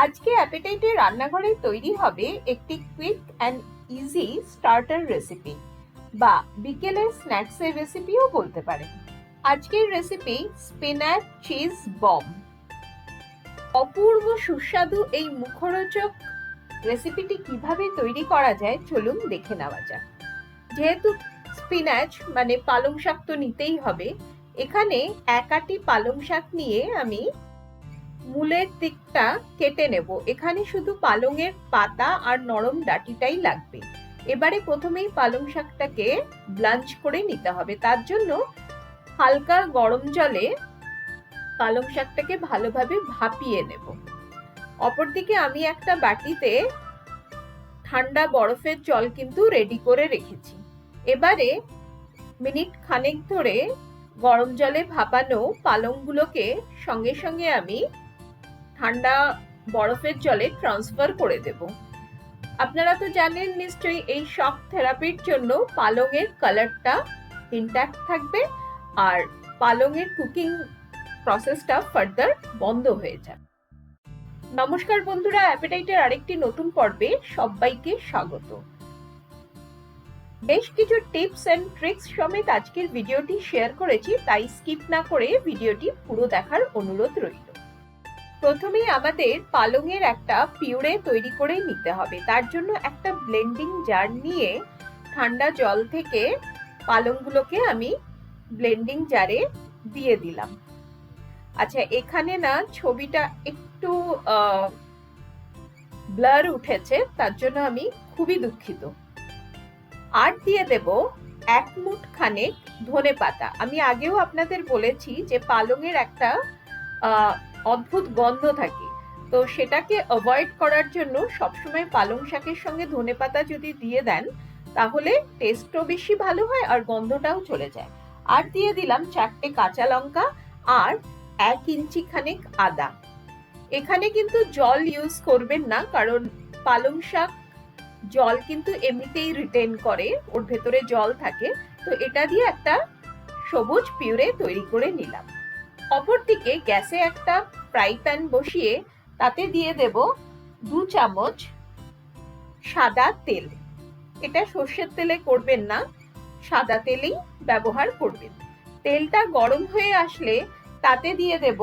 আজকে অ্যাপেটাইটে রান্নাঘরে তৈরি হবে একটি quick and easy starter recipe বা বিকেলের স্ন্যাক্সের রেসিপিও বলতে পারেন। আজকের রেসিপি স্পিনাচ চিজ বম। অপূর্ব সুস্বাদু এই মুখরোচক রেসিপিটি কিভাবে তৈরি করা যায় চলুন দেখে নেওয়া যাক। যেহেতু স্পিনাচ মানে পালং শাক তো নিতেই হবে, এখানে এক আটি পালং শাক নিয়ে আমি মূলের দিকটা কেটে নেব। এখানে শুধু পালংয়ের পাতা আর নরম ডাঁটিটাই লাগবে। এবারে প্রথমেই পালং শাকটাকে ব্লাঞ্চ করে নিতে হবে। তার জন্য হালকা গরম জলে পালং শাকটাকে ভালোভাবে ভাপিয়ে নেব। অপরদিকে আমি একটা বাটিতে ঠান্ডা বরফের জল কিন্তু রেডি করে রেখেছি। এবারে মিনিট খানেক ধরে গরম জলে ভাপানো পালংগুলোকে সঙ্গে সঙ্গে আমি ঠান্ডা বরফের জলে ট্রান্সফার করে দেব। আপনারা তো জানেন নিশ্চয়ই এই শক থেরাপির জন্য পালংয়ের কালারটা ইনট্যাক্ট থাকবে আর পালংয়ের কুকিং প্রসেসটা ফার্দার বন্ধ হয়ে যাবে। নমস্কার বন্ধুরা, অ্যাপেটাইটের আরেকটি নতুন পর্বে সবাইকে স্বাগত। বেশ কিছু টিপস এন্ড ট্রিক্স সমেত আজকের ভিডিওটি শেয়ার করেছি, তাই স্কিপ না করে ভিডিওটি পুরো দেখার অনুরোধ রইল। প্রথমেই আমাদের পালংয়ের একটা পিউরে তৈরি করে নিতে হবে। তার জন্য একটা ব্লেন্ডিং জার নিয়ে ঠান্ডা জল থেকে পালংগুলোকে আমি ব্লেন্ডিং জারে দিয়ে দিলাম। আচ্ছা, এখানে না ছবিটা একটু ব্লার উঠেছে, তার জন্য আমি খুবই দুঃখিত। আর দিয়ে দেব এক মুঠ খানেক ধনেপাতা। আমি আগেও আপনাদের বলেছি যে পালংয়ের একটা অদ্ভুত গন্ধ থাকে, তো সেটাকে অ্যাভয়েড করার জন্য সবসময় পালং শাকের সঙ্গে ধনেপাতা যদি দিয়ে দেন তাহলে টেস্টও বেশি ভালো হয় আর গন্ধটাও চলে যায়। আর দিয়ে দিলাম 4টে কাঁচা লঙ্কা আর 1 ইঞ্চি খানেক আদা। এখানে কিন্তু জল ইউজ করবেন না, কারণ পালং শাক জল কিন্তু এমনিতেই রিটেন করে, ওর ভেতরে জল থাকে। তো এটা দিয়ে একটা সবুজ পিউরে তৈরি করে নিলাম। অপরদিকে গ্যাসে একটা ফ্রাই প্যান বসিয়ে তাতে দিয়ে দেব 2 চামচ সাদা তেল। এটা সর্ষের তেলে করবেন না, সাদা তেলেই ব্যবহার করবেন। তেলটা গরম হয়ে আসলে তাতে দিয়ে দেব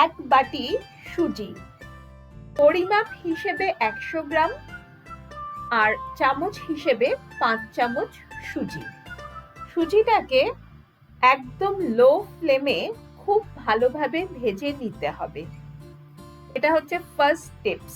1 বাটি সুজি। পরিমাপ হিসেবে 100 গ্রাম আর চামচ হিসেবে 5 চামচ সুজি। সুজিটাকে একদম লো ফ্লেমে খুব ভালোভাবে ভেজে নিতে হবে। এটা হচ্ছে ফার্স্ট টিপস।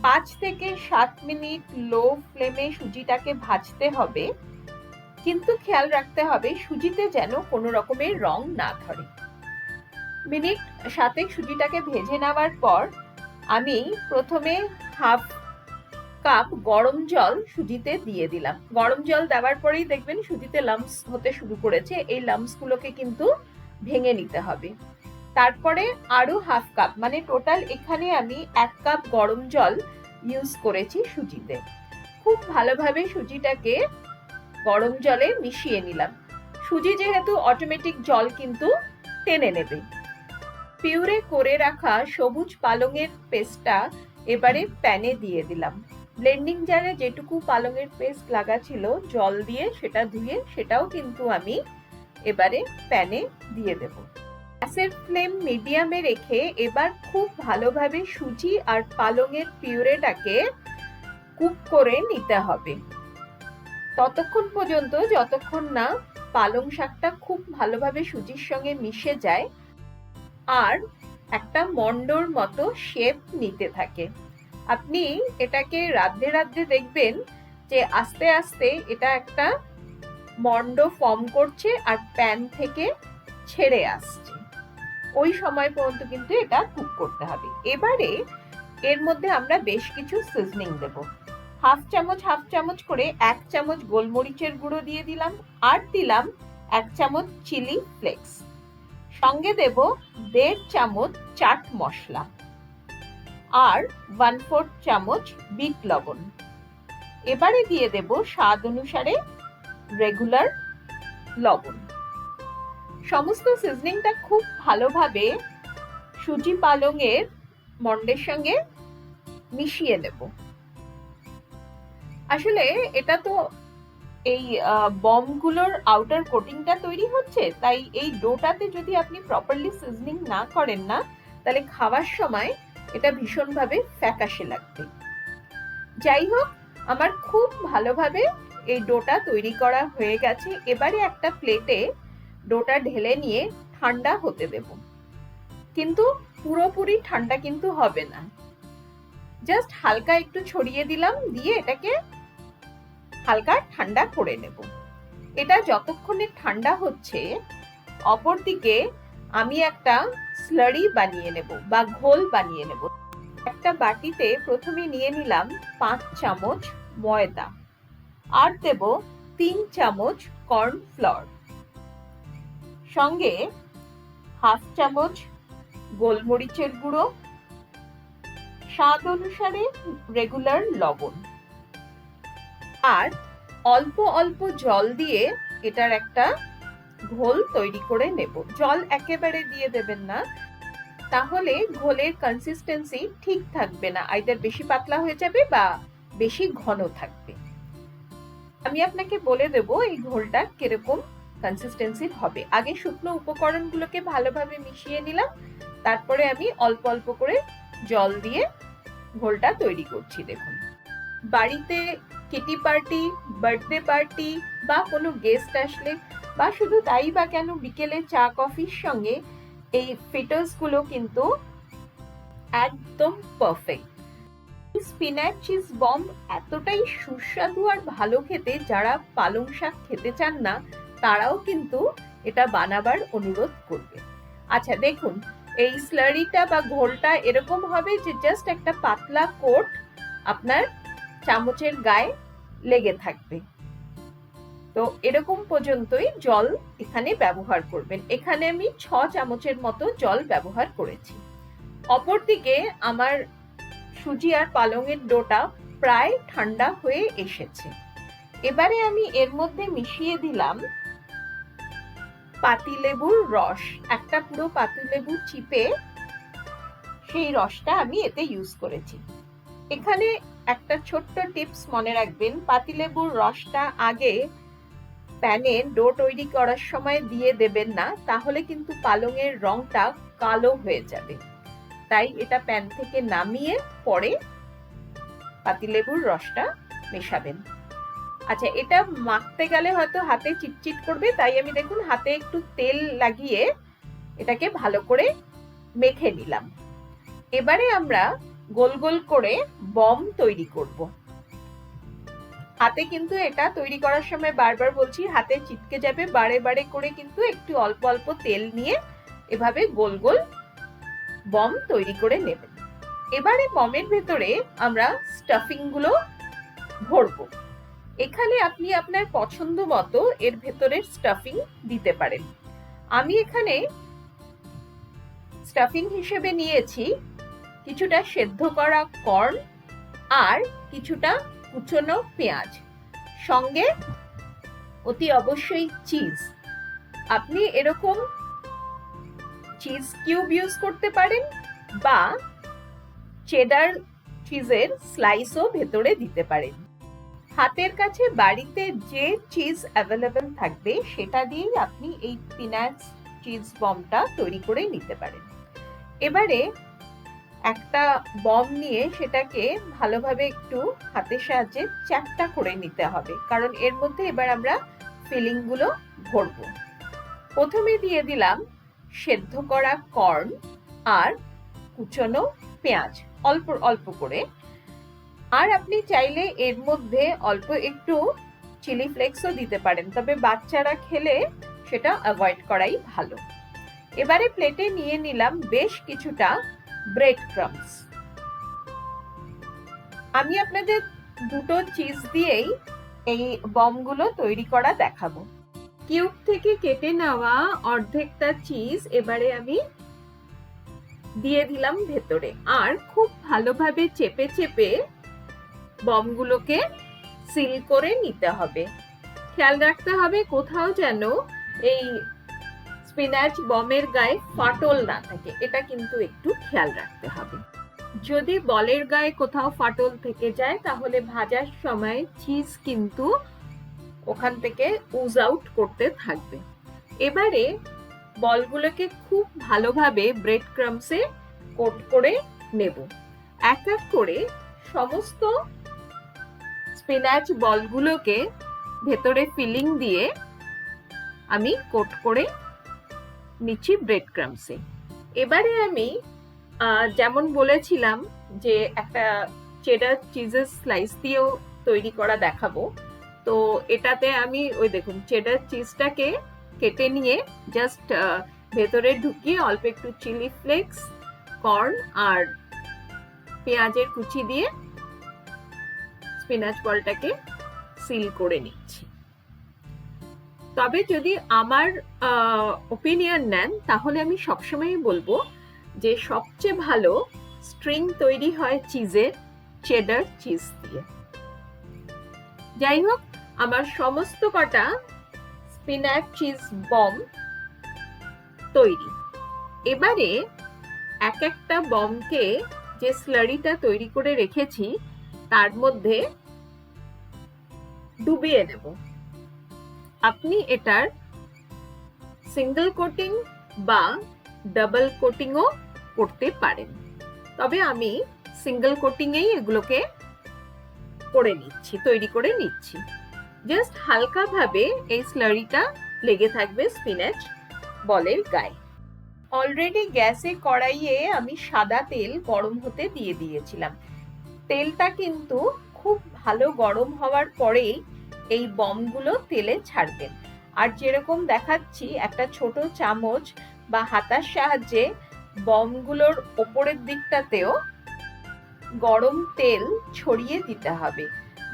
5 থেকে 7 মিনিট লো ফ্লেমে সুজিটাকে ভাজতে হবে, কিন্তু খেয়াল রাখতে হবে সুজিতে যেন কোনো রকমের রং না ধরে। মিনিট 7 সুজিটাকে ভেজে নেওয়ার পর আমি প্রথমে হাফ কাপ গরম জল সুজিতে দিয়ে দিলাম। গরম জল দেওয়ার পরেই দেখবেন সুজিতে লাম্পস হতে শুরু করেছে। এই লাম্পস গুলোকে কিন্তু ভেঙে নিতে হবে। তারপরে আরো হাফ কাপ, মানে টোটাল এখানে আমি 1 কাপ গরম জল ইউজ করেছি সুজিতে। খুব ভালোভাবে সুজিটাকে গরম জলে মিশিয়ে নিলাম। সুজি যেহেতু অটোমেটিক জল কিন্তু টেনে নেবে। পিউরে করে রাখা সবুজ পালংয়ের পেস্টটা এবারে প্যানে দিয়ে দিলাম। ব্লেন্ডিং জারে যেটুকু পালংয়ের পেস্ট লাগা ছিল জল দিয়ে সেটা ধুয়ে সেটাও কিন্তু আমি এবারে প্যানে দিয়ে দেব। গ্যাসের ফ্লেম মিডিয়ামে রেখে এবার খুব ভালোভাবে সুজি আর পালংয়ের পিউরেটাকে কুক করে নিতে হবে ততক্ষণ পর্যন্ত যতক্ষণ না পালং শাকটা খুব ভালোভাবে সুজির সঙ্গে মিশে যায় আর একটা মন্ডর মতো শেপ নিতে থাকে। আপনি এটাকে রাধে রাধে দেখবেন যে আস্তে আস্তে এটা একটা মন্ড ফর্ম করছে আর প্যান থেকে ছেড়ে আসছে। ওই সময় পর্যন্ত কিন্তু এটা কুক করতে হবে। এবারে এর মধ্যে আমরা বেশ কিছু সিজনিং দেব। হাফ চামচ করে 1 চামচ গোলমরিচের গুঁড়ো দিয়ে দিলাম আর দিলাম 1 চামচ চিলি ফ্লেক্স। সঙ্গে দেব 1.5 চামচ চাট মশলা আর 1/4 চামচ বিট লবণ। এবারে দিয়ে দেব স্বাদ অনুসারে রেগুলার লবণ। সমস্ত সিজনিংটা খুব ভালোভাবে সুজি পালংয়ের মন্ডের সঙ্গে মিশিয়ে নেব। আসলে এটা তো এই বমগুলোর আউটার কোটিংটা তৈরি হচ্ছে, তাই এই ডোটাতে যদি আপনি প্রপারলি সিজনিং না করেন না, তাহলে খাওয়ার সময় এটা ভীষণভাবে ফ্যাকাশে লাগবে। যাই হোক, আমার খুব ভালোভাবে এই ডোটা তৈরি করা হয়ে গেছে। এবারে একটা প্লেটে ডোটা ঢেলে নিয়ে ঠান্ডা হতে দেব, কিন্তু পুরোপুরি ঠান্ডা কিন্তু হবে না, জাস্ট হালকা একটু ছড়িয়ে দিলাম, দিয়ে এটাকে হালকা ঠান্ডা করে নেব। এটা যতক্ষণে ঠান্ডা হচ্ছে, অপরদিকে আমি একটা স্লারি বানিয়ে নেব বা ঘোল বানিয়ে নেব। একটা বাটিতে প্রথমে নিয়ে নিলাম 5 চামচ ময়দা, আর দেব 3 চামচ কর্নফ্লোর, সঙ্গে হাফ চামচ গোলমরিচের গুঁড়ো, স্বাদ অনুসারে রেগুলার লবণ, আর অল্প অল্প জল দিয়ে এটার একটা ঘোল তৈরি করে নেব। জল একেবারে দিয়ে দেবেন না, তাহলে ঘোলের কনসিস্টেন্সি ঠিক থাকবে না, আইদার বেশি পাতলা হয়ে যাবে বা বেশি ঘন থাকবে। আমি আপনাকে বলে দেব এই ঘোলটা কিরকম কনসিস্টেন্সির হবে। আগে শুকনো উপকরণগুলোকে ভালোভাবে মিশিয়ে নিলাম, তারপরে আমি অল্প অল্প করে জল দিয়ে ঘোলটা তৈরি করছি। দেখুন, বাড়িতে কিটি পার্টি, বার্থডে পার্টি বা কোনো গেস্ট আসলে, বা শুধু তাই বা কেন, বিকেলে চা কফির সঙ্গে এই ফিটার্স গুলো কিন্তু একদম পারফেক্ট। স্পিনাচ চিজ বম এতটাই সুস্বাদু আর ভালো খেতে, যারা পালং শাক খেতে চান না তারাও কিন্তু এটা বানাবার অনুরোধ করবে। আচ্ছা দেখুন, এই স্লারিটা বা ঘোলটা এরকম হবে যে জাস্ট একটা পাতলা কোট আপনার চামচের গায়ে লেগে থাকবে। তো এরকম পর্যন্তই জল এখানে ব্যবহার করবেন। এখানে আমি 6 চামচের মতো জল ব্যবহার করেছি। অপরদিকে আমার সুজি আর পালংয়ের ডোটা প্রায় ঠান্ডা হয়ে এসেছে। এবারে আমি এর মধ্যে মিশিয়ে দিলাম পাতিলেবুর রস। একটা পুরো পাতিলেবু চিপে সেই রসটা আমি এতে ইউজ করেছি। এখানে একটা ছোট্ট টিপস মনে রাখবেন, পাতিলেবুর রসটা আগে প্যানে ডো তৈরি করার সময় দিয়ে দেবেন না, তাহলে কিন্তু পালংয়ের রংটা কালো হয়ে যাবে। তাই এটা প্যান থেকে নামিয়ে পরে পাতিলেবুর রসটা মেশাবেন। আচ্ছা, এটা মাখতে গেলে হয়তো হাতে চিটচিট করবে, তাই আমি দেখুন হাতে একটু তেল লাগিয়ে এটাকে ভালো করে মেখে নিলাম। এবারে আমরা গোল গোল করে বম তৈরি করব। হাতে কিন্তু এটা তৈরি করার সময় বারবার বলছি, হাতে চিটকে যাবে, বারে বারে করে কিন্তু একটু অল্প অল্প তেল নিয়ে এভাবে গোল গোল বম তৈরি করে নেবেন। এবারে বমের ভেতরে আমরা স্টাফিং গুলো ভরবো। এখানে আপনি আপনার পছন্দ মতো এর ভেতরের স্টাফিং দিতে পারেন। আমি এখানে স্টাফিং হিসেবে নিয়েছি কিছুটা সেদ্ধ করা কর্ন আর কিছুটা কুচনো পেঁয়াজ, সঙ্গে অতি অবশ্যই চিজ। আপনি এরকম চিজ কিউব ইউজ করতে পারেন বা চেডার চিজের স্লাইসও ভেতরে দিতে পারেন। হাতের কাছে বাড়িতে যে চিজ অ্যাভেলেবল থাকবে সেটা দিয়েই আপনি এই স্পিনাচ চিজ বমটা তৈরি করে নিতে পারেন। এবারে একটা বম নিয়ে সেটাকে ভালোভাবে একটু হাতের সাহায্যে চ্যাপ্টা করে নিতে হবে, কারণ এর মধ্যে এবার আমরা ফিলিং গুলো ভরবো। প্রথমে দিয়ে দিলাম সেদ্ধ করা কর্ন আর কুচনো পেঁয়াজ অল্প অল্প করে, আর আপনি চাইলে এর মধ্যে অল্প একটু চিলি ফ্লেক্সও দিতে পারেন, তবে বাচ্চারা খেলে সেটা অ্যাভয়েড করাই ভালো। এবারে প্লেটে নিয়ে নিলাম বেশ কিছুটা ব্রেড ক্রাম্বস। আমি আপনাদের দুটো চিজ দিয়েই এই বমগুলো তৈরি করা দেখাবো। কিউব থেকে কেটে নেওয়া অর্ধেকটা চিজ এবারে আমি দিয়ে দিলাম ভেতরে, আর খুব ভালোভাবে চেপে চেপে বমগুলোকে সিল করে নিতে হবে। খেয়াল রাখতে হবে কোথাও যেন এই স্পিনাচ বমের গায়ে ফাটল না থাকে, এটা কিন্তু একটু খেয়াল রাখতে হবে। যদি বলের গায়ে কোথাও ফাটল থেকে যায় তাহলে ভাজার সময় চিজ কিন্তু ওখান থেকে উজ আউট করতে থাকবে। এবারে বলগুলোকে খুব ভালোভাবে ব্রেড ক্রামসে কোট করে নেব। এক এক করে সমস্ত স্পিনাচ বলগুলোকে ভেতরে ফিলিং দিয়ে আমি কোট করে নিচ্ছি ব্রেড ক্রামসে। এবারে আমি যেমন বলেছিলাম যে একটা চেডার চিজের স্লাইস দিয়েও তৈরি করা দেখাবো, তো এটাতে আমি ওই দেখুন চেডার চিজটাকে কেটে নিয়ে জাস্ট ভেতরে ঢুকিয়ে অল্প একটু চিলি ফ্লেক্স, কর্ন আর পেঁয়াজের কুচি দিয়ে স্পিনাচ বলটাকে সিল করে নিচ্ছি। তবে যদি আমার ওপিনিয়ন নেন তাহলে আমি সবসময়ই বলবো যে সবচেয়ে ভালো স্ট্রিং তৈরি হয় চিজের, চেডার চিজ দিয়ে। যাই হোক, আমার সমস্ত কটা স্পিনাচ চিজ বম তৈরি। এবারে এক একটা বমকে যে স্লারিটা তৈরি করে রেখেছি তার মধ্যে ডুবিয়ে নেব। আপনি এটার সিঙ্গেল কোটিং বা ডাবল কোটিংও করতে পারেন, তবে আমি সিঙ্গেল কোটিংয়েই এগুলোকে করে নিচ্ছি, তৈরি করে নিচ্ছি। জাস্ট হালকা ভাবে এই স্লারিটা লেগে থাকবে স্পিনাচ বলের গায়ে। অলরেডি গ্যাসে কড়াইয়ে আমি সাদা তেল গরম হতে দিয়ে দিয়েছিলাম। তেলটা কিন্তু খুব ভালো গরম হওয়ার পরেই এই বমগুলো তেলে ছাড়বেন। আর যেরকম দেখাচ্ছি একটা ছোট চামচ বা হাতার সাহায্যে বমগুলোর ওপরের দিকটাতেও গরম তেল ছড়িয়ে দিতে হবে,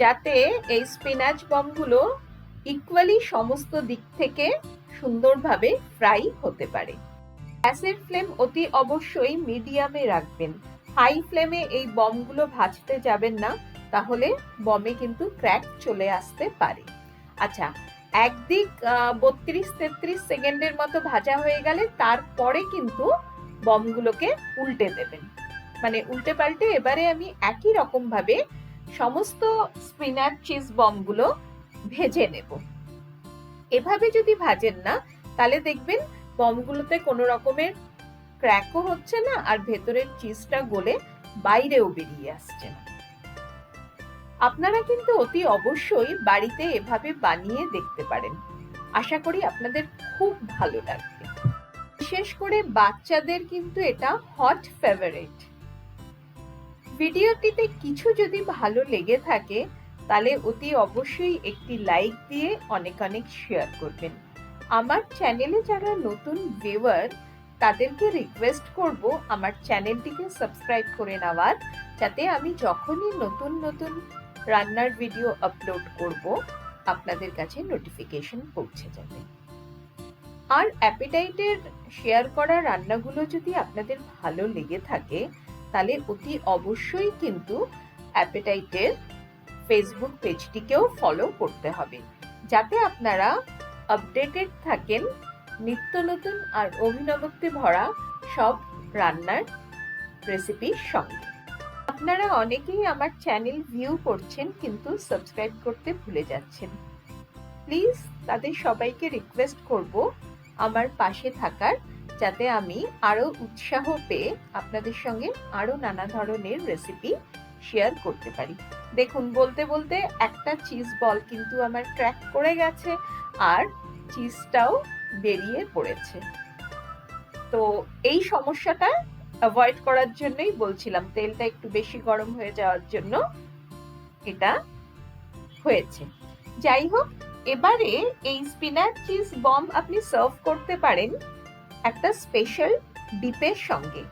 যাতে এই স্পিনাচ বমগুলো ইকুয়ালি সমস্ত দিক থেকে সুন্দরভাবে ফ্রাই হতে পারে। গ্যাসের ফ্লেম অতি অবশ্যই মিডিয়ামে রাখবেন। হাই ফ্লেমে এই বমগুলো ভাজতে যাবেন না, তাহলে বমে কিন্তু ক্র্যাক চলে আসতে পারে। আচ্ছা, একদিক 32-33 সেকেন্ডের মতো ভাজা হয়ে গেলে তারপরে কিন্তু বমগুলোকে উল্টে দেবেন, মানে উল্টে পাল্টে এবারে আমি একই রকম ভাবে সমস্ত স্পিনাচ চিজ বমগুলো ভেজে নেব। এভাবে যদি ভাজেন না তাহলে দেখবেন বমগুলোতে কোনো রকমের ক্র্যাকও হচ্ছে না আর ভেতরের চিজটা গলে বাইরেও বেরিয়ে আসছে না। আপনারা কিন্তু অতি অবশ্যই বাড়িতে এভাবে বানিয়ে দেখতে পারেন। আশা করি আপনাদের খুব ভালো লাগবে। বিশেষ করে বাচ্চাদের কিন্তু এটা হট ফেভারিট। ভিডিওটিতে কিছু যদি ভালো লেগে থাকে তাহলে অতি অবশ্যই একটি লাইক দিয়ে অনেক অনেক শেয়ার করবেন। আমার চ্যানেলে যারা নতুন ভিউয়ার তাদেরকে রিকোয়েস্ট করব আমার চ্যানেলটিকে সাবস্ক্রাইব করে নেওয়ার, যাতে আমি যখনই নতুন নতুন রান্নার ভিডিও আপলোড করব আপনাদের কাছে নোটিফিকেশন পৌঁছে যাবে। আর অ্যাপেটাইটের শেয়ার করা রান্নাগুলো যদি আপনাদের ভালো লেগে থাকে তাহলে অতি অবশ্যই কিন্তু অ্যাপেটাইটের ফেসবুক পেজটিকেও ফলো করতে হবে, যাতে আপনারা আপডেটেড থাকেন নিত্য নতুন আর অভিনবত্বে ভরা সব রান্নার রেসিপির সঙ্গে। আপনারা অনেকেই আমার চ্যানেল ভিউ করছেন কিন্তু সাবস্ক্রাইব করতে ভুলে যাচ্ছেন। প্লিজ তাদের সবাইকে রিকোয়েস্ট করব আমার পাশে থাকার, যাতে আমি আরো উৎসাহ পেয়ে আপনাদের সঙ্গে আরো নানা ধরনের রেসিপি শেয়ার করতে পারি। দেখুন, বলতে বলতে একটা চিজ বল কিন্তু আমার ক্র্যাক করে গেছে আর চিজটাও বেরিয়ে পড়েছে। তো এই সমস্যাটা অ্যাভয়েড করার জন্যই বলছিলাম, তেলটা একটু বেশি গরম হয়ে যাওয়ার জন্য এটা হয়েছে। যাই হোক, এবারে এই স্পিনাচ চিজ বম আপনি সার্ভ করতে পারেন একটা স্পেশাল ডিপের সঙ্গে।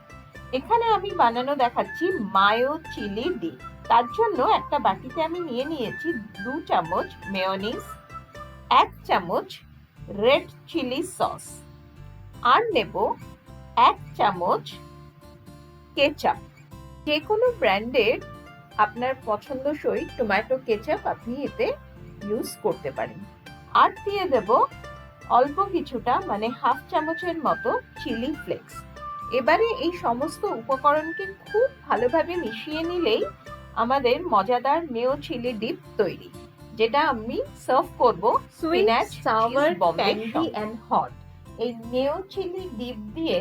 এখানে আমি বানানো দেখাচ্ছি মায়ো চিলি ডিপ। তার জন্য একটা বাটিতে আমি নিয়ে নিয়েছি 2 চামচ মেয়োনিজ, 1 চামচ রেড চিলি সস, আর নেব 1 চামচ কেচাপ। যে কোনো ব্র্যান্ডের আপনার পছন্দসই টমেটো কেচাপ আপনি এতে ইউজ করতে পারেন। আর দিয়ে দেব অল্প কিছুটা, মানে হাফ চামচের মতো চিলি ফ্লেক্স। এবারে এই সমস্ত উপকরণকে খুব ভালোভাবে মিশিয়ে নিলেই আমাদের মজাদার নেও চিলি ডিপ তৈরি, যেটা আমি সার্ভ করব spinach sour candy and hot. এই নেও চিলি ডিপ দিয়ে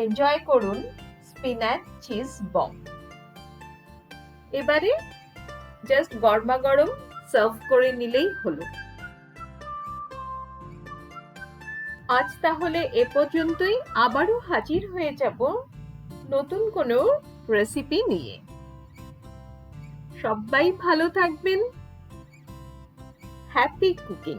এনজয় করুন স্পিনাচ চিজ বম। এবারে জাস্ট গরমা গরম সার্ভ করে নিলেই হলো। আজ তাহলে এ পর্যন্তই, আবারও হাজির হয়ে যাব নতুন কোনো রেসিপি নিয়ে। সবাই ভালো থাকবেন। Happy cooking.